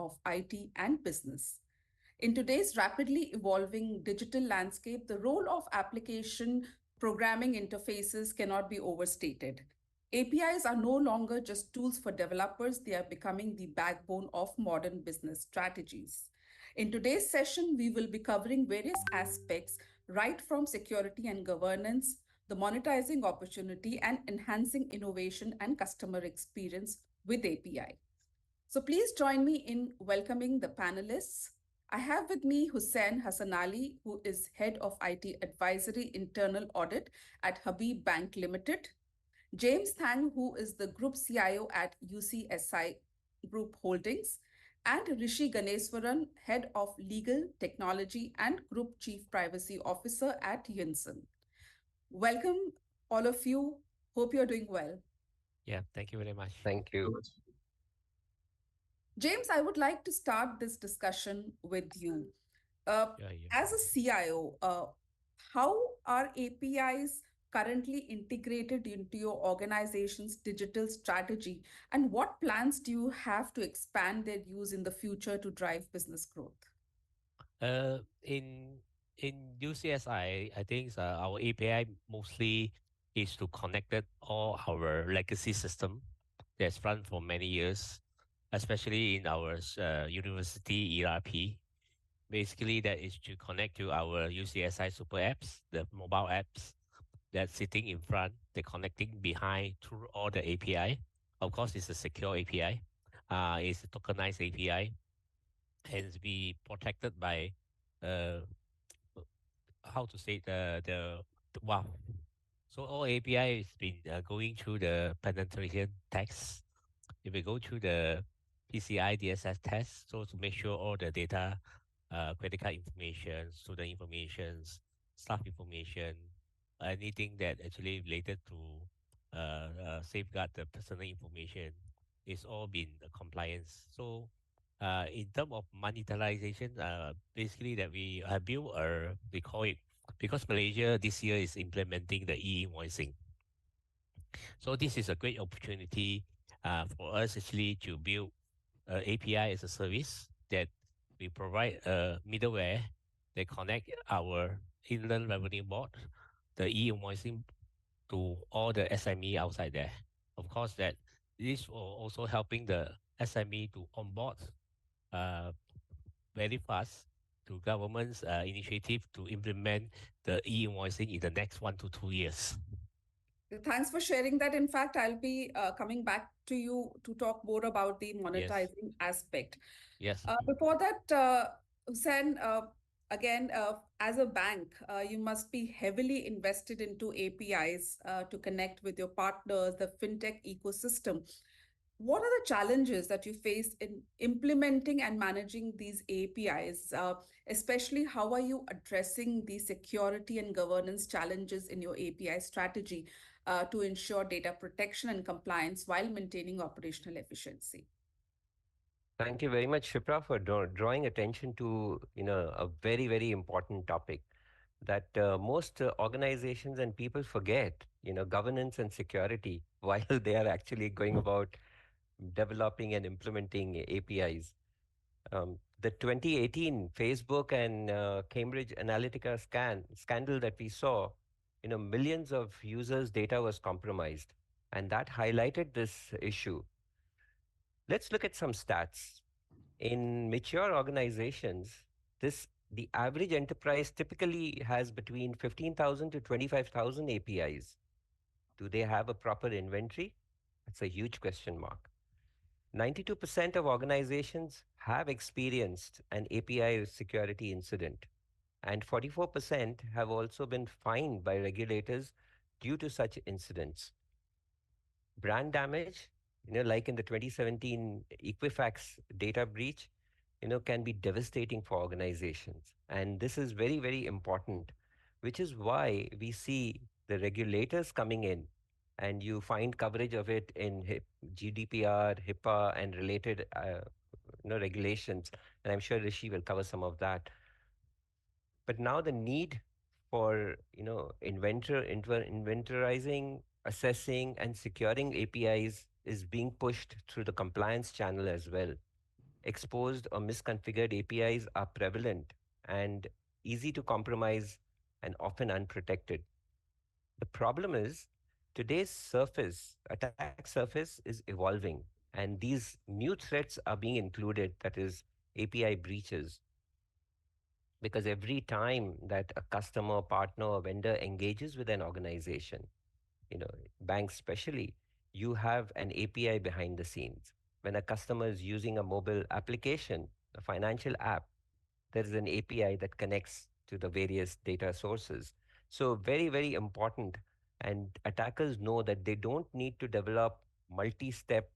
of IT and business. In today's rapidly evolving digital landscape, the role of application programming interfaces cannot be overstated. APIs are no longer just tools for developers, they are becoming the backbone of modern business strategies. In today's session, we will be covering various aspects, right from security and governance, the monetizing opportunity, and enhancing innovation and customer experience with API. So please join me in welcoming the panelists. I have with me Hussain Hassanali, who is Head of IT Advisory Internal Audit at Habib Bank Limited. James Thang, who is the Group CIO at UCSI Group Holdings. And Rishi Ganeswaran, Head of Legal, Technology and Group Chief Privacy Officer at Yunson. Welcome, all of you. Hope you're doing well. Yeah, thank you very much. Thank you. James, I would like to start this discussion with you. As a CIO, how are APIs currently integrated into your organization's digital strategy, and what plans do you have to expand their use in the future to drive business growth? In UCSI, I think our API mostly is to connect all our legacy system that's run for many years, especially in our university ERP. Basically, that is to connect to our UCSI super apps, the mobile apps that's sitting in front, they're connecting behind through all the API. Of course, it's a secure API. It's a tokenized API, and be protected by how to say the wow. So all API has been going through the penetration tests. If we go through the PCI DSS test, so to make sure all the data, credit card information, student information, staff information, anything that actually related to safeguard the personal information is all been compliance. So in terms of monetization, basically that we have built we call it, because Malaysia this year is implementing the e-invoicing. So this is a great opportunity for us actually to build API as a service that we provide a middleware that connect our Inland Revenue Board, the e-invoicing, to all the SME outside there. Of course, that this will also helping the SME to onboard very fast to government's initiative to implement the e-invoicing in the next 1 to 2 years. Thanks for sharing that. In fact, I'll be coming back to you to talk more about the monetizing aspect. Yes. Before that, Hussain, again, as a bank, you must be heavily invested into APIs to connect with your partners, the fintech ecosystem. What are the challenges that you face in implementing and managing these APIs? Especially, how are you addressing the security and governance challenges in your API strategy to ensure data protection and compliance while maintaining operational efficiency? Thank you very much, Shipra, for drawing attention to a very, very important topic that most organizations and people forget, governance and security, while they are actually going about developing and implementing APIs. The 2018 Facebook and Cambridge Analytica scandal that we saw, millions of users' data was compromised, and that highlighted this issue. Let's look at some stats. In mature organizations, the average enterprise typically has between 15,000 to 25,000 APIs. Do they have a proper inventory? That's a huge question mark. 92% of organizations have experienced an API security incident, and 44% have also been fined by regulators due to such incidents. Brand damage, like in the 2017 Equifax data breach, can be devastating for organizations. And this is very, very important, which is why we see the regulators coming in, and you find coverage of it in GDPR, HIPAA, and related regulations. And I'm sure Rishi will cover some of that. But now the need for inventorizing, assessing, and securing APIs is being pushed through the compliance channel as well. exposed or misconfigured APIs are prevalent and easy to compromise and often unprotected. The problem is today's attack surface is evolving, and these new threats are being included, that is API breaches, because every time that a customer, partner, or vendor engages with an organization, you know, banks especially, you have an API behind the scenes. When a customer is using a mobile application, a financial app, there is an API that connects to the various data sources. So very, very important. And attackers know that they don't need to develop multi-step,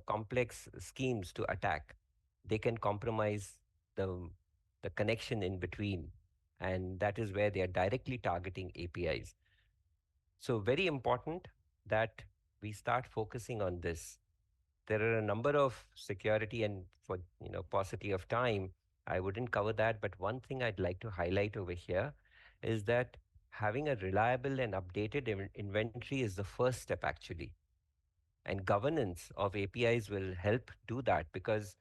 complex schemes to attack. They can compromise the the connection in between, and that is where they are directly targeting APIs. So very important that we start focusing on this. There are a number of security, and for paucity of time, I wouldn't cover that. But one thing I'd like to highlight over here is that having a reliable and updated inventory is the first step actually, and governance of APIs will help do that, because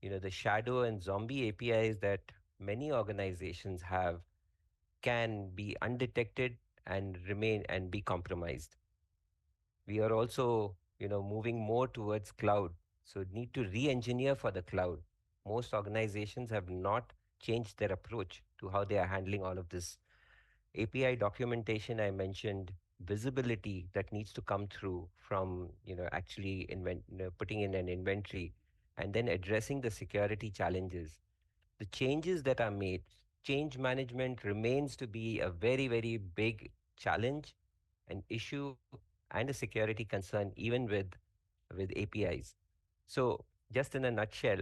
the shadow and zombie APIs that many organizations have can be undetected and remain and be compromised. We are also moving more towards cloud, so need to re-engineer for the cloud. Most organizations have not changed their approach to how they are handling all of this. API documentation, I mentioned, visibility that needs to come through from actually putting in an inventory, and then addressing the security challenges, the changes that are made. Change management remains to be a very, very big challenge, an issue, and a security concern, even with APIs. So, just in a nutshell,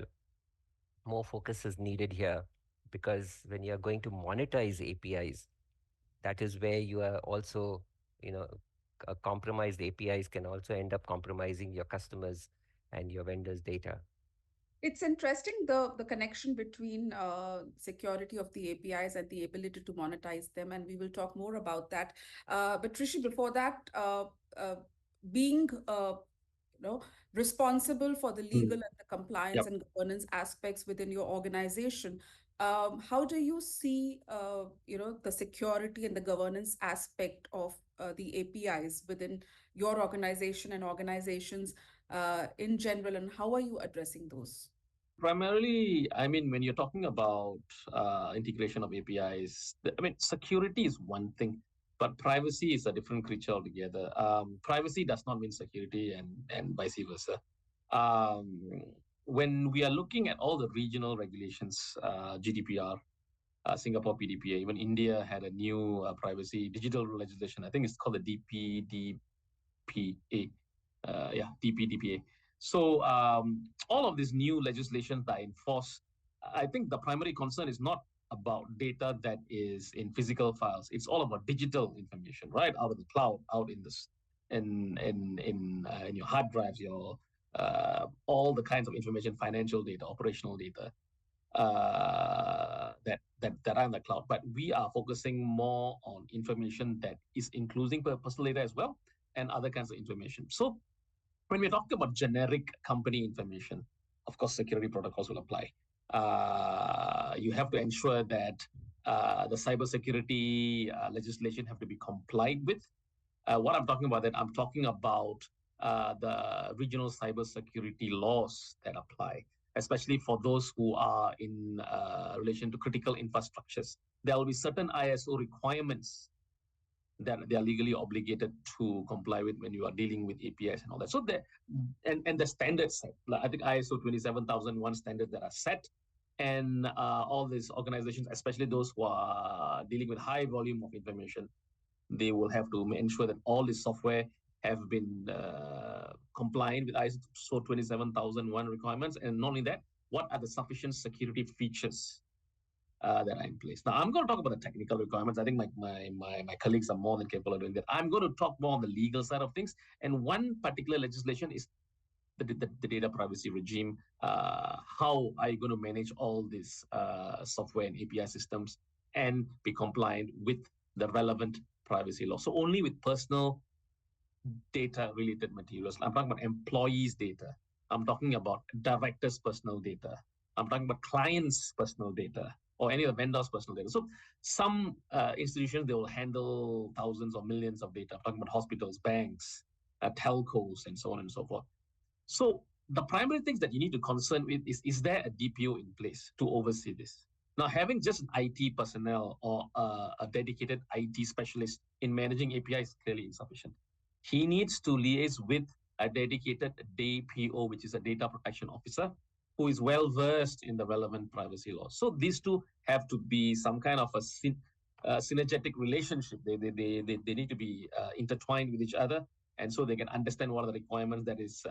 more focus is needed here, because when you are going to monetize APIs, that is where you are also, you know, compromised APIs can also end up compromising your customers and your vendors' data. It's interesting the connection between security of the APIs and the ability to monetize them, and we will talk more about that. But Trishi, before that, being responsible for the legal and the compliance Yep. and governance aspects within your organization, how do you see the security and the governance aspect of the APIs within your organization and organizations in general, and how are you addressing those? Primarily, I mean, when you're talking about integration of APIs, I mean, security is one thing, but privacy is a different creature altogether. Privacy does not mean security, and vice versa. Um, when we are looking at all the regional regulations, GDPR, Singapore PDPA, even India had a new privacy digital legislation. I think it's called the DPDPA. DPDPA. So all of these new legislations that are enforced, I think the primary concern is not about data that is in physical files. It's all about digital information, right, out of the cloud, out in this, in your hard drives, your all the kinds of information, financial data, operational data, that are in the cloud. But we are focusing more on information that is including personal data as well, and other kinds of information. So when we're talking about generic company information, of course, security protocols will apply. You have to ensure that the cybersecurity legislation have to be complied with. What I'm talking about, that I'm talking about the regional cybersecurity laws that apply, especially for those who are in relation to critical infrastructures. There will be certain ISO requirements that they are legally obligated to comply with when you are dealing with APIs and all that. So and the standards set, like I think ISO 27001 standards that are set, and all these organizations, especially those who are dealing with high volume of information, they will have to ensure that all this software have been compliant with ISO 27001 requirements. And not only that, what are the sufficient security features that are in place. Now, I'm going to talk about the technical requirements. I think my colleagues are more than capable of doing that. I'm going to talk more on the legal side of things. And one particular legislation is the data privacy regime. How are you going to manage all these software and API systems and be compliant with the relevant privacy law? So only with personal data related materials. I'm talking about employees' data. I'm talking about directors' personal data. I'm talking about clients' personal data or any of the vendors' personal data. So some institutions, they will handle thousands or millions of data. I'm talking about hospitals, banks, telcos, and so on and so forth. So the primary things that you need to concern with is there a DPO in place to oversee this? Now, having just an IT personnel or a dedicated IT specialist in managing API is clearly insufficient. He needs to liaise with a dedicated DPO, which is a data protection officer, who is well versed in the relevant privacy laws. So these two have to be some kind of a synergetic relationship. They need to be intertwined with each other, and so they can understand what are the requirements that is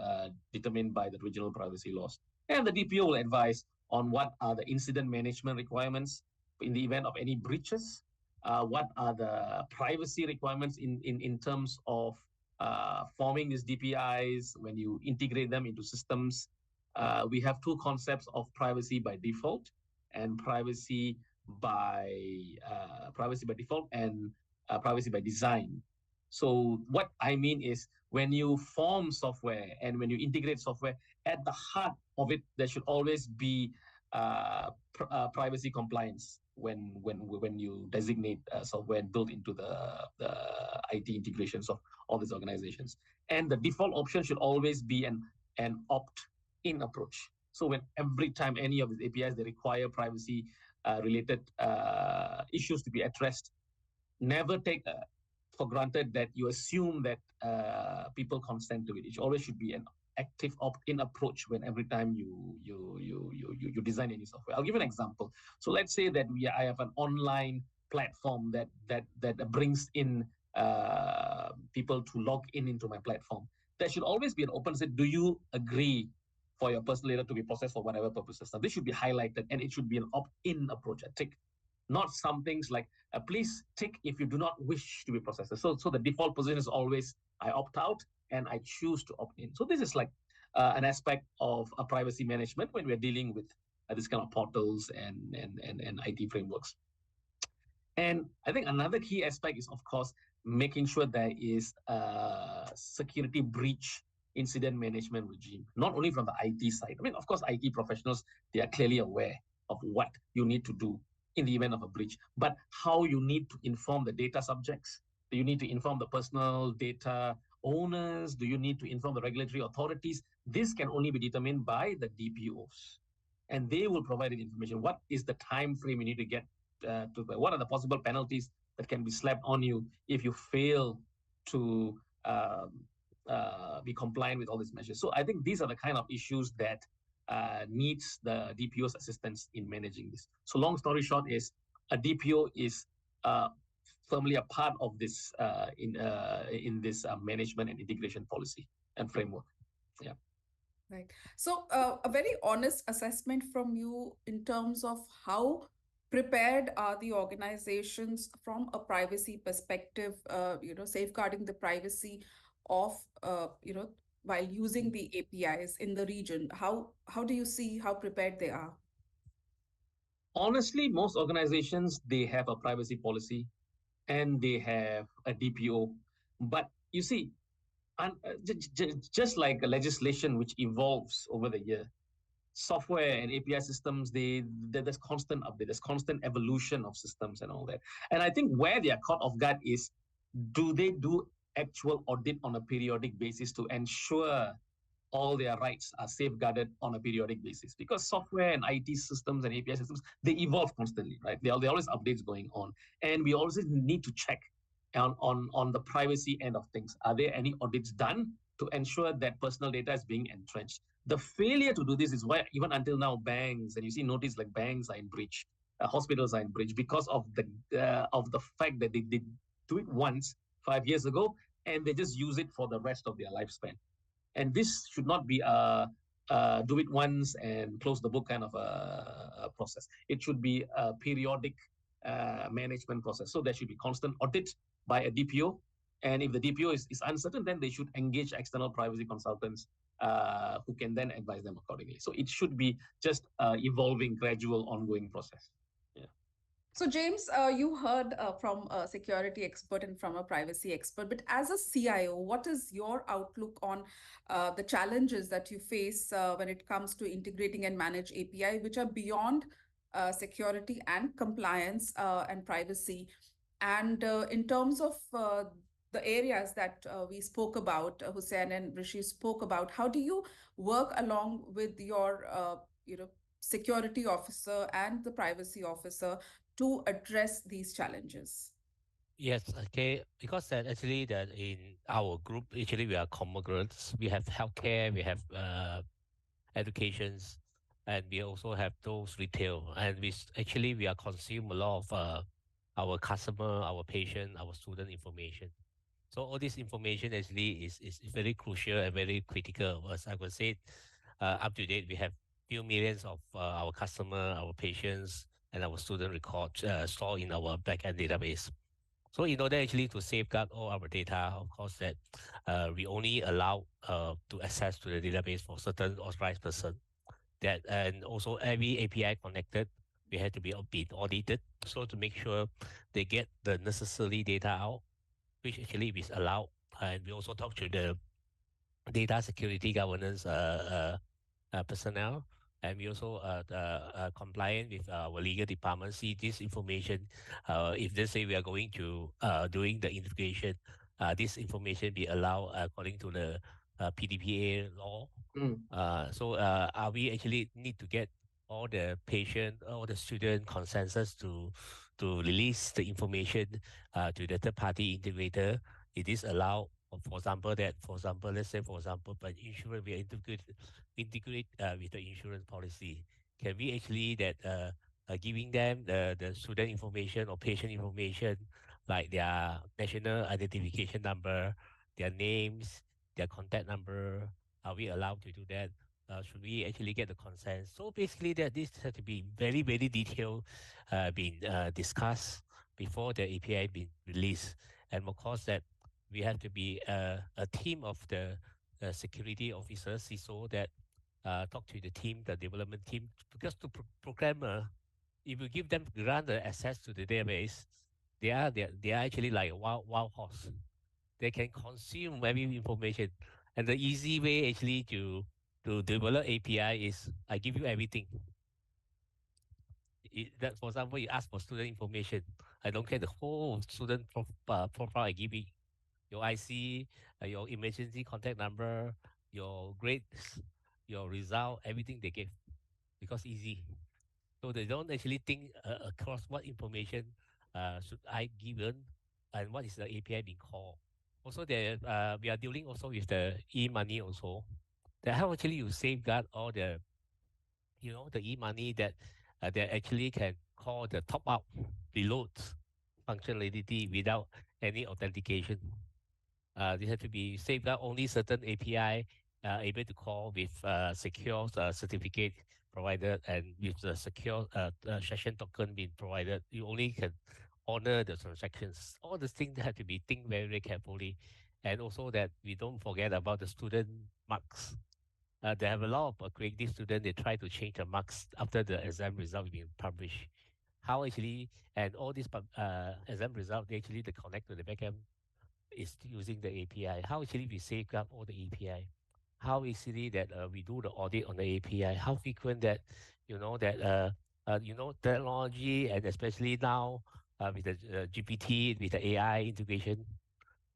determined by the regional privacy laws. And the DPO will advise on what are the incident management requirements in the event of any breaches, what are the privacy requirements in terms of forming these DPIs when you integrate them into systems. We have two concepts of privacy by default and privacy by default and privacy by design. So what I mean is when you form software and when you integrate software, at the heart of it, there should always be privacy compliance when you designate software built into the IT integrations of all these organizations. And the default option should always be an opt-in approach. So when every time any of these APIs, they require privacy related issues to be addressed, never take for granted that you assume that people consent to it. It always should be an active opt-in approach when every time you design any software. I'll give an example. So let's say that I have an online platform that brings in people to log into my platform. There should always be an open set. Do you agree for your personal data to be processed for whatever purposes? Now, this should be highlighted, and it should be an opt-in approach, a tick, not some things like please tick if you do not wish to be processed. So the default position is always I opt out and I choose to opt in. So this is like an aspect of a privacy management when we're dealing with this kind of portals and IT frameworks. And I think another key aspect is, of course, making sure there is a security breach incident management regime, not only from the IT side. I mean, of course, IT professionals, they are clearly aware of what you need to do in the event of a breach, but how you need to inform the data subjects. Do you need to inform the personal data owners? Do you need to inform the regulatory authorities? This can only be determined by the DPOs, and they will provide the information. What is the time frame you need to get to? What are the possible penalties that can be slapped on you if you fail to be compliant with all these measures? So I think these are the kind of issues that needs the DPO's assistance in managing this. So long story short is a DPO is firmly a part of this in this management and integration policy and framework. Yeah. Right. So a very honest assessment from you in terms of how prepared are the organizations from a privacy perspective, safeguarding the privacy of, while using the APIs in the region. How do you see how prepared they are? Honestly, most organizations, they have a privacy policy and they have a DPO. But you see, just like a legislation which evolves over the year, software and API systems, there's constant update, there's constant evolution of systems and all that. And I think where they are caught off guard is, do they do actual audit on a periodic basis to ensure all their rights are safeguarded on a periodic basis? Because software and IT systems and API systems, they evolve constantly, right? There are always updates going on. And we always need to check on the privacy end of things. Are there any audits done to ensure that personal data is being entrenched? The failure to do this is why even until now, banks, and you see notice like banks are in breach, hospitals are in breach because of the fact that they did do it once 5 years ago, and they just use it for the rest of their lifespan. And this should not be a do it once and close the book kind of a process. It should be a periodic management process. So there should be constant audit by a DPO. And if the DPO is uncertain, then they should engage external privacy consultants who can then advise them accordingly. So it should be just evolving, gradual, ongoing process. Yeah. So, James, you heard from a security expert and from a privacy expert, but as a CIO, what is your outlook on the challenges that you face when it comes to integrating and manage API, which are beyond security and compliance and privacy? And in terms of the areas that we spoke about, Hussein and Rishi spoke about, how do you work along with your, security officer and the privacy officer to address these challenges? Yes, okay. Because that actually that in our group, actually we are common groups. We have healthcare, we have educations, and we also have those retail. And actually we are consume a lot of our customer, our patient, our student information. So all this information actually is very crucial and very critical. As I would say, up to date, we have few millions of our customer, our patients, and our student records stored in our backend database. So in order actually to safeguard all our data, of course, that we only allow to access to the database for certain authorized person. That and also every API connected, we have to be audited. So to make sure they get the necessary data out, which actually is allowed. And we also talk to the data security governance personnel, and we also compliant with our legal department. See this information. If they say we are going to doing the integration, this information be allowed according to the PDPA law. Mm. So are we actually need to get all the patient, all the student consensus to release the information to the third party integrator? It is allowed. For example, let's say, for example, but insurance, we integrate with the insurance policy. Can we actually that giving them the student information or patient information, like their national identification number, their names, their contact number? Are we allowed to do that? Should we actually get the consent? So basically, that this has to be very, very detailed, been discussed before the API been released, and of course that we have to be a team of the security officers, CISO, that talk to the team, the development team, because to programmer, if you give them grant the access to the database, they are actually like a wild horse. They can consume every information, and the easy way actually to develop API is I give you everything. That for example, you ask for student information, I don't care the whole student profile I give you, your IC, your emergency contact number, your grades, your result, everything they give, because easy. So they don't actually think across what information should I given and what is the API being called. Also, we are dealing also with the e-money also. That how actually you safeguard all the, the e-money that actually can call the top up, reload functionality without any authentication. They have to be safeguard only certain API able to call with secure certificate provided, and with the secure session token being provided. You only can honor the transactions. All the things have to be think very, very carefully, and also that we don't forget about the student marks. They have a lot of creative students. They try to change the marks after the exam result being published. How actually, and all these exam result, they actually they connect to the backend is using the API. How actually we safeguard all the API? How easily that we do the audit on the API? How frequent that technology, and especially now with the GPT, with the AI integration,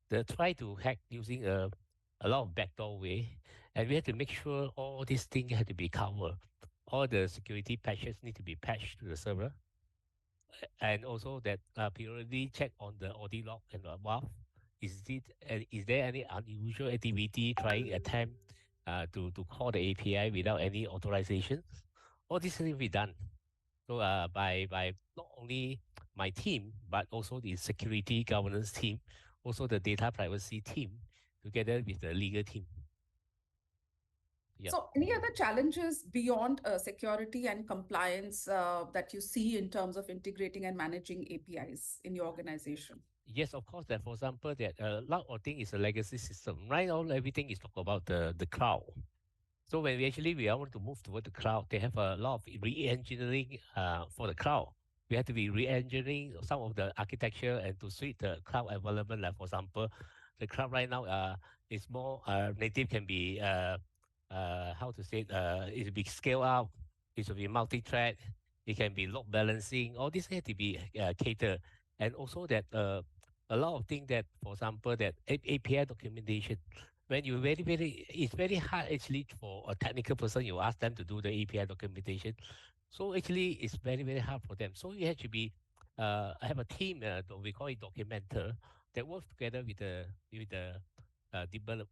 they try to hack using a lot of backdoor way, and we have to make sure all these things have to be covered. All the security patches need to be patched to the server, and also that periodically check on the audit log and above. Is there any unusual activity trying attempt to call the API without any authorization? All this need to be done. So by not only my team, but also the security governance team, also the data privacy team, together with the legal team. Yep. So, any other challenges beyond security and compliance that you see in terms of integrating and managing APIs in your organization? Yes, of course. That for example, that a lot of thing is a legacy system. Right now, everything is talk about the cloud. So when we want to move toward the cloud, they have a lot of re-engineering for the cloud. We have to be re-engineering some of the architecture and to suit the cloud environment. Like for example, the cloud right now is more native, can be how to say it will be scale up, it will be multi-thread, it can be load balancing. All this have to be catered, and also that a lot of things that, for example, that API documentation. When you it's very hard actually for a technical person. You ask them to do the API documentation, so actually, it's very hard for them. So you have to be, I have a team, we call it documenter, that works together with the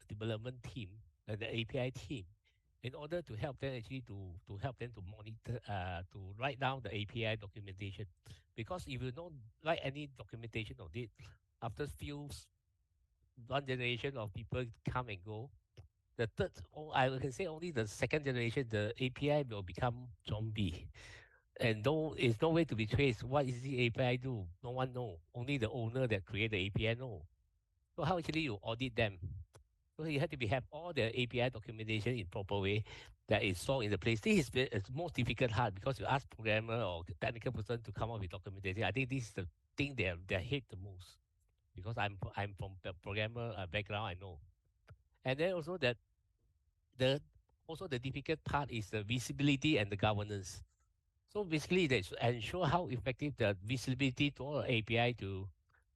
development team, the API team, in order to help them actually to help them to monitor, to write down the API documentation. Because if you don't write any documentation of it, after one generation of people come and go, the third, I can say only the second generation, the API will become zombie. And no, it's no way to be traced. What is the API do? No one know. Only the owner that create the API know. So how actually you audit them? So you have to have all the API documentation in proper way that is stored in the place. This is it's most difficult hard because you ask programmer or technical person to come up with documentation. I think this is the thing they hate the most, because I'm from the programmer background. I know. And then also that the also the difficult part is the visibility and the governance. So basically, that's ensure how effective the visibility to all API to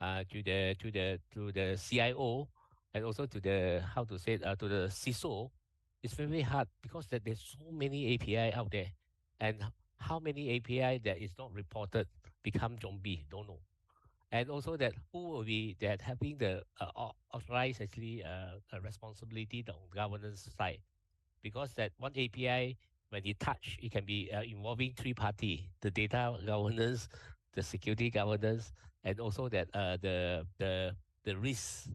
the CIO, and also to the, how to say it, to the CISO. It's very hard because that there's so many API out there, and how many API that is not reported become zombie, don't know. And also that who will be that having the authorized actually responsibility on governance side, because that one API, when you touch, it can be involving three party, the data governance, the security governance, and also that the risk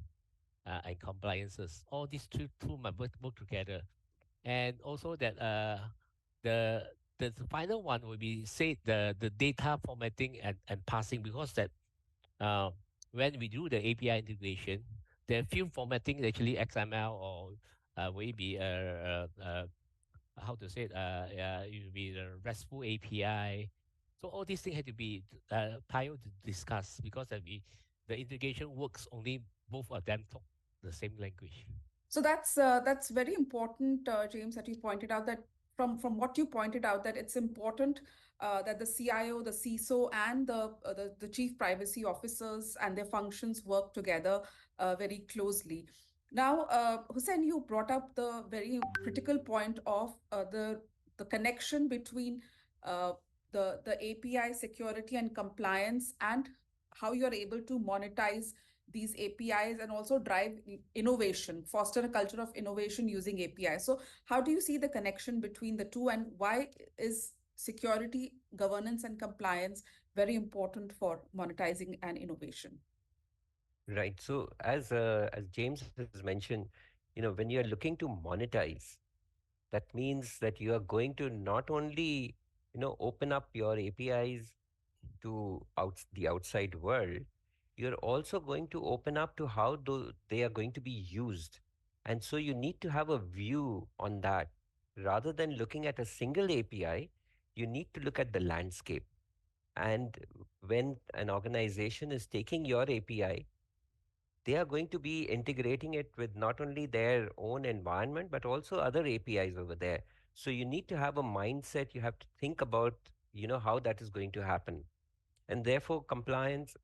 and compliances. All these two might work together. And also that the the final one will be say the data formatting and passing, because that uh, when we do the API integration, the field formatting actually XML or will be how to say it, it will be the RESTful API. So all these things have to be prior to discuss, because the integration works only both of them talk the same language. So that's very important, James, that you pointed out that from what you pointed out, that it's important that the CIO, the CISO, and the chief privacy officers and their functions work together very closely. Now, Hussein, you brought up the very critical point of the connection between uh, the API security and compliance, and how you're able to monetize these APIs and also drive innovation, foster a culture of innovation using APIs. So, how do you see the connection between the two, and why is security, governance, and compliance very important for monetizing and innovation? Right. So as James has mentioned, when you're looking to monetize, that means that you are going to not only open up your APIs to the outside world, you're also going to open up to how they are going to be used. And so you need to have a view on that. Rather than looking at a single API, you need to look at the landscape. And when an organization is taking your API, they are going to be integrating it with not only their own environment, but also other APIs over there. So you need to have a mindset. You have to think about, how that is going to happen. And therefore, compliance,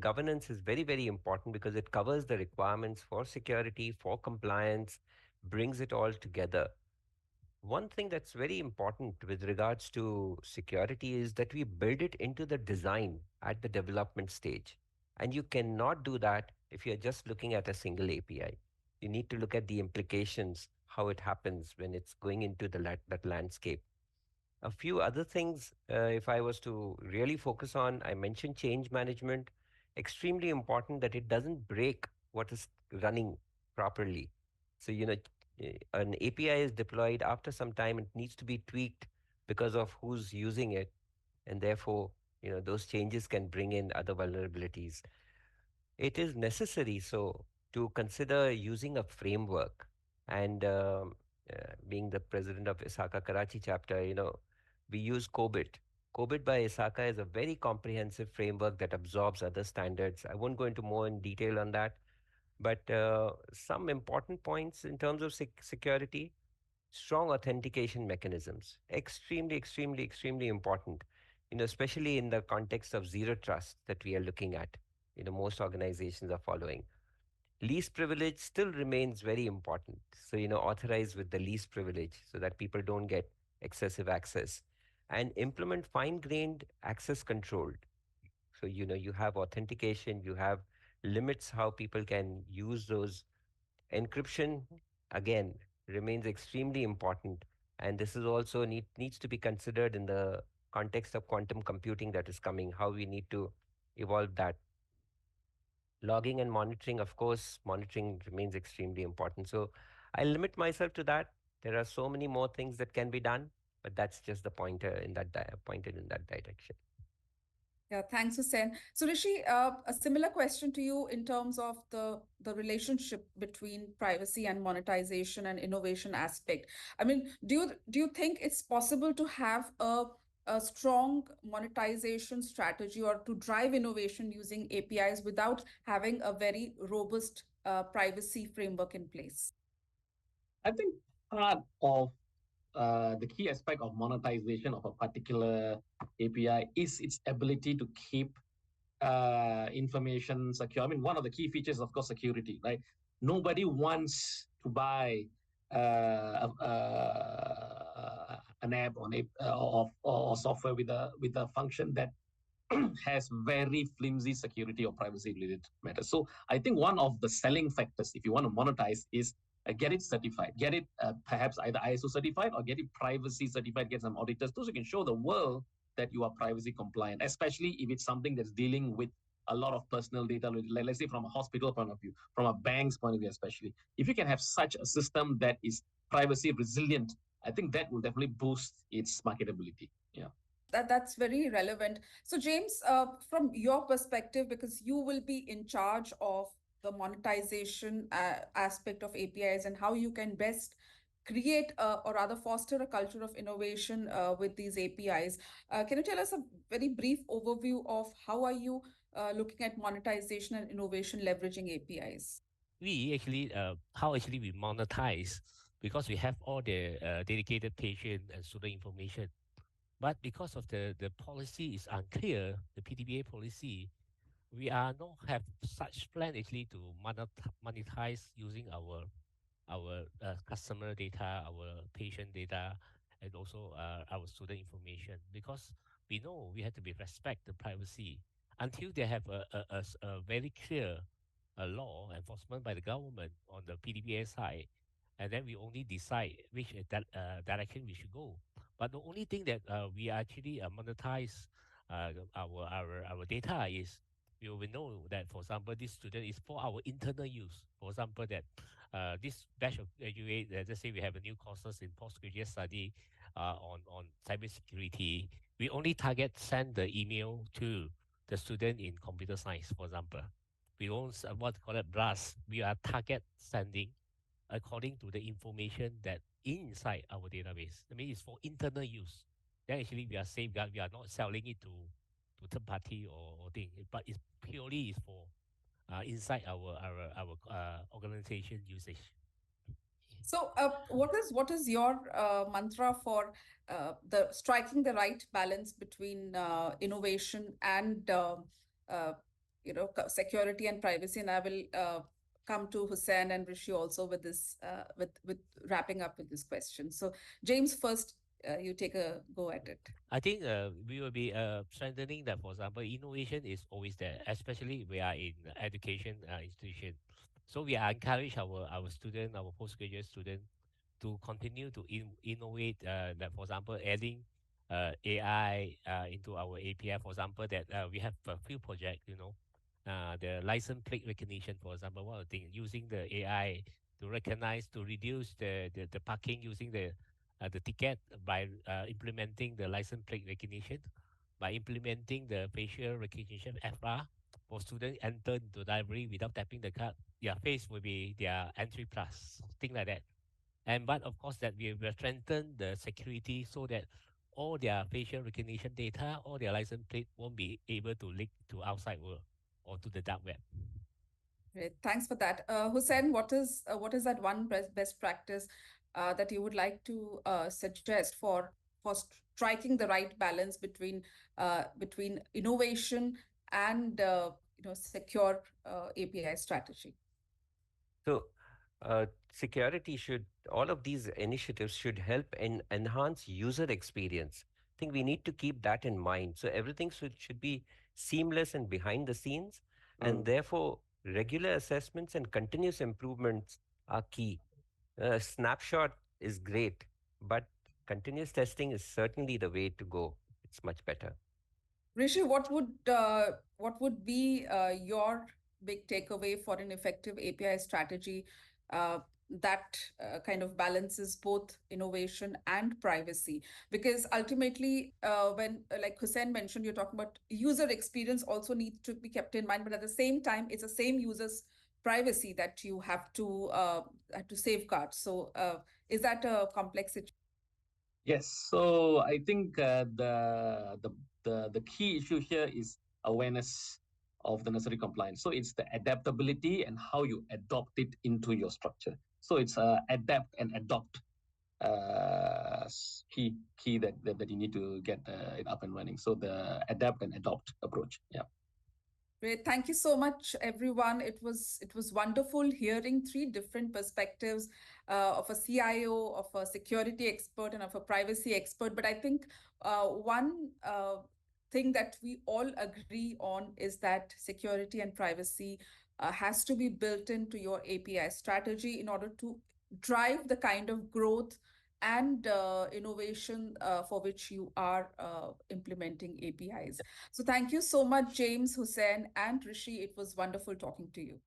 governance is very, very important because it covers the requirements for security, for compliance, brings it all together. One thing that's very important with regards to security is that we build it into the design at the development stage. And you cannot do that if you're just looking at a single API. You need to look at the implications, how it happens when it's going into that landscape. A few other things, if I was to really focus on, I mentioned change management. Extremely important that it doesn't break what is running properly. So, an API is deployed after some time, it needs to be tweaked because of who's using it. And therefore, those changes can bring in other vulnerabilities. It is necessary so to consider using a framework. And being the president of ISACA Karachi chapter, we use COBIT. COBIT by ISACA is a very comprehensive framework that absorbs other standards. I won't go into more in detail on that, but some important points in terms of security: strong authentication mechanisms, extremely important, especially in the context of zero trust that we are looking at, most organizations are following. Least privilege still remains very important. So, authorize with the least privilege so that people don't get excessive access, and implement fine grained access controlled. So, you have authentication, you have limits how people can use those. Encryption, again, remains extremely important. And this is also needs to be considered in the context of quantum computing that is coming, how we need to evolve that. Logging and monitoring, of course, monitoring remains extremely important. So I limit myself to that. There are so many more things that can be done, but that's just the pointed in that direction. Yeah, thanks, Hussein. So, Rishi, a similar question to you in terms of the relationship between privacy and monetization and innovation aspect. I mean, do you think it's possible to have a strong monetization strategy or to drive innovation using APIs without having a very robust privacy framework in place? I think part of the key aspect of monetization of a particular API is its ability to keep information secure. I mean, one of the key features, of course, security, right? Nobody wants to buy an app on or software with a function that has very flimsy security or privacy related matters. So I think one of the selling factors, if you want to monetize, is get it certified, get it perhaps either ISO certified or get it privacy certified, get some auditors, so you can show the world that you are privacy compliant, especially if it's something that's dealing with a lot of personal data, let's say from a hospital point of view, from a bank's point of view, especially. If you can have such a system that is privacy resilient, I think that will definitely boost its marketability. Yeah. That's very relevant. So, James, from your perspective, because you will be in charge of the monetization aspect of APIs and how you can best create or rather foster a culture of innovation with these APIs, can you tell us a very brief overview of how are you looking at monetization and innovation leveraging APIs? We actually, how actually we monetize, because we have all the dedicated patient and student information. But because of the policy is unclear, the PDBA policy, we are not have such plan actually to monetize using our customer data, our patient data, and also our student information, because we know we have to be respect the privacy until they have a very clear law enforcement by the government on the PDBA side, and then we only decide which direction we should go. But the only thing that we actually monetize our data is we will know that, for example, this student is for our internal use. For example, that this batch of graduate, let's say we have a new courses in postgraduate study on cybersecurity. We only target send the email to the student in computer science, for example. We don't what call it blast. We are target sending according to the information that inside our database. I mean, it's for internal use. Then actually we are safeguard. We are not selling it to third party or thing, but it's purely is for inside our organization usage. So, what is your mantra for the striking the right balance between innovation and security and privacy? And I will come to Hussein and Rishi also with this with wrapping up with this question. So, James, first, you take a go at it. I think we will be strengthening that. For example, innovation is always there, especially we are in education institution. So we encourage our student, our postgraduate student, to continue to innovate. That, for example, adding AI into our API. For example, that we have a few projects. The license plate recognition, for example, one of the things using the AI to recognize, to reduce the parking using the ticket by implementing the license plate recognition, by implementing the facial recognition FR for students enter into the library without tapping the card. Their face will be their entry plus, thing like that. And but of course that we will strengthen the security so that all their facial recognition data, all their license plate won't be able to leak to outside world or to the dark web. Great. Thanks for that. Hussein, what is that one best practice that you would like to suggest for striking the right balance between innovation and secure API strategy? So, security should, all of these initiatives should help and enhance user experience. I think we need to keep that in mind. So, everything should be seamless and behind the scenes, and therefore, regular assessments and continuous improvements are key. A snapshot is great, but continuous testing is certainly the way to go. It's much better. Rishi, what would be your big takeaway for an effective API strategy uh, that kind of balances both innovation and privacy? Because ultimately, when like Hussein mentioned, you're talking about user experience also needs to be kept in mind, but at the same time, it's the same user's privacy that you have to safeguard. So, is that a complex situation? Yes. So I think the key issue here is awareness of the necessary compliance. So it's the adaptability and how you adopt it into your structure. So it's adapt and adopt key that you need to get it up and running. So the adapt and adopt approach. Yeah. Great. Thank you so much, everyone. It was wonderful hearing three different perspectives of a CIO, of a security expert, and of a privacy expert. But I think one thing that we all agree on is that security and privacy has to be built into your API strategy in order to drive the kind of growth and innovation for which you are implementing APIs. So thank you so much, James, Hussein, and Rishi. It was wonderful talking to you.